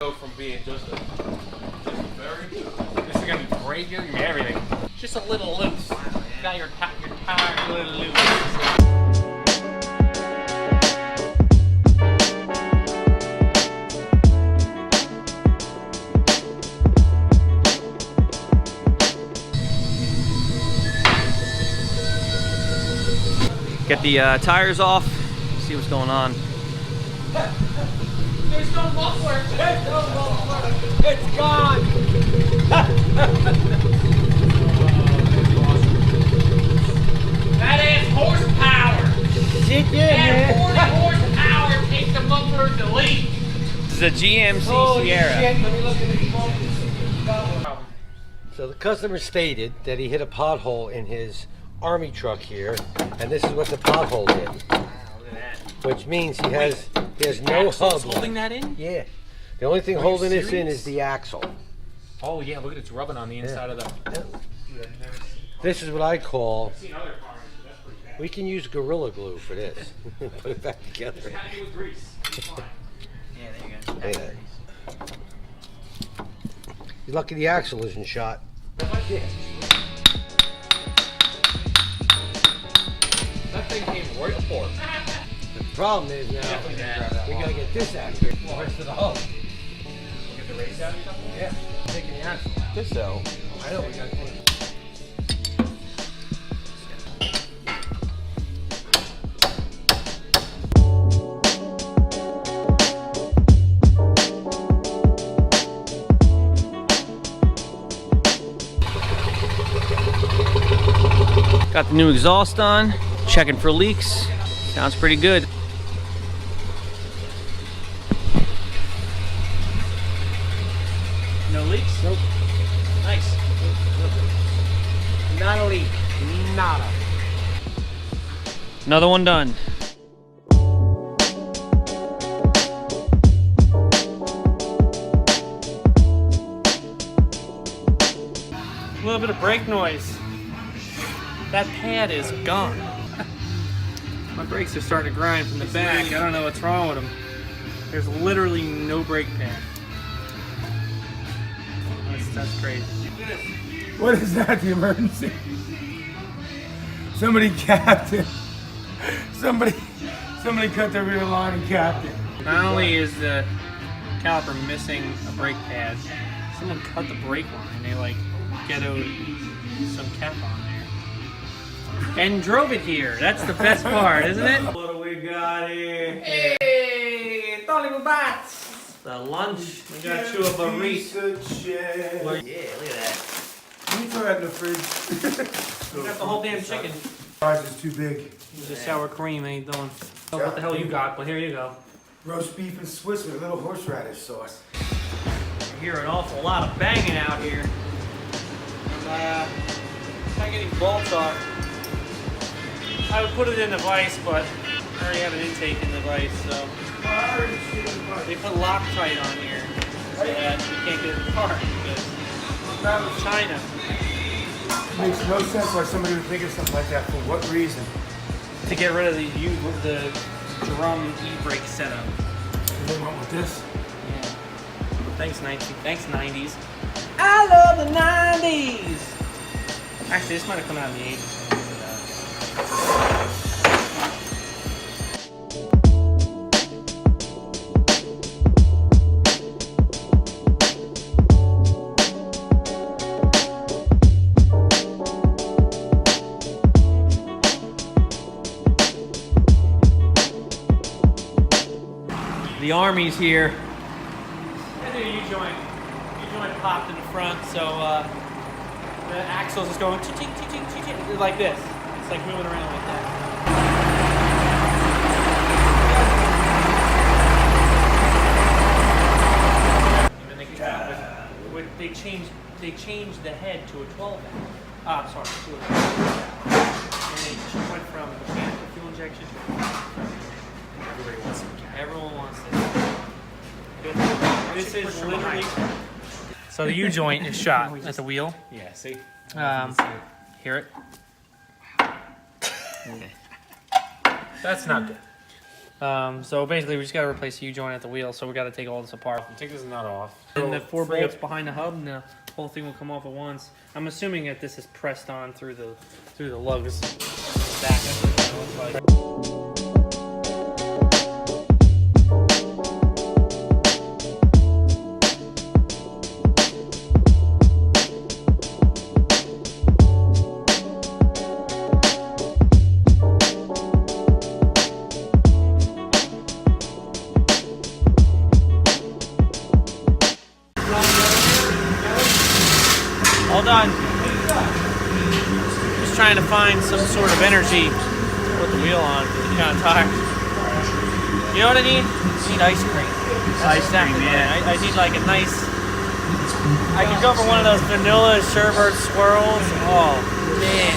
Go from being just a very this is gonna be great, you're gonna be everything. Just a little loose. You got your tire a little loose. Get the tires off, see what's going on. There's no muffler! There's no muffler! It's gone! That is horsepower! Shit, That 40 horsepower takes the muffler to leak! This is a GMC Sierra. Shit, let me look at the So the customer stated that he hit a pothole in his Army truck here, and this is what the pothole did. Look at that. Which means he has no hub. holding that in? Yeah. The only thing Are you holding this in serious? is the axle. Oh yeah, look at it's rubbing on the inside of the... Yeah. This is what I call, I've seen other cars, but that's pretty bad. we can use Gorilla Glue for this. Put it back together. It's gotta do with grease. It's fine. Yeah, there you go. Yeah. You're lucky the axle isn't shot. Yeah. That thing came right apart. The problem is now, we gotta get this axle, the rest of the hub. Get the race out or something? Yeah, taking the axle out. This so. I know, we gotta take it. Got the new exhaust on, checking for leaks. Sounds pretty good. No leaks? Nope. Nice. Not a leak. Nada. Another one done. A little bit of brake noise. That pad is gone. My brakes are starting to grind from the back. I don't know what's wrong with them. There's literally no brake pad. That's crazy. What is that, the emergency? Somebody capped it. Somebody cut the rear line and capped it. Not only is the caliper missing a brake pad, someone cut the brake line. They like ghettoed some cap on there. And drove it here. That's the best part, isn't it? What do we got here? Hey, Tony Bats. The lunch. We got you a burrito. Yeah, look at that. Can you throw that in the fridge? We got the whole damn chicken. Ours is too big. There's a sour cream, ain't doing. Oh, what the hell you got? But here you go. Roast beef and Swiss with a little horseradish sauce. I hear an awful lot of banging out here. Not getting bolts off. I would put it in the vise, but I already have an intake in the vise, so. They put Loctite on here so that you can't get it apart because that was China. Makes no sense why somebody would think of something like that. For what reason? To get rid of the drum e-brake setup. And they went with this. Yeah. Thanks 90s. I love the 90s! Actually, this might have come out in the 80s. The Army's here. I did a U-joint. U-joint popped in the front, so the axles is going ching ching ching ching ching like this. It's like moving around like that. And then they came out with they changed the head to a 12 valve. Ah, sorry, to a 12 valve. And they went from mechanical fuel injection to everyone wants it. This is literally. So the U joint is shot at the wheel. Yeah, see? Hear it? That's not good. So basically, we just got to replace the U-joint at the wheel, so we got to take all this apart. Take this nut off. And the 4 bolts behind the hub, and the whole thing will come off at once. I'm assuming that this is pressed on through the lugs back. That's what it looks like. All done. Just trying to find some sort of energy to put the wheel on because it's kind of tired. You know what I need? I need ice cream. Ice cream, yeah. I need like a nice. I could go for one of those vanilla sherbet swirls. Oh man.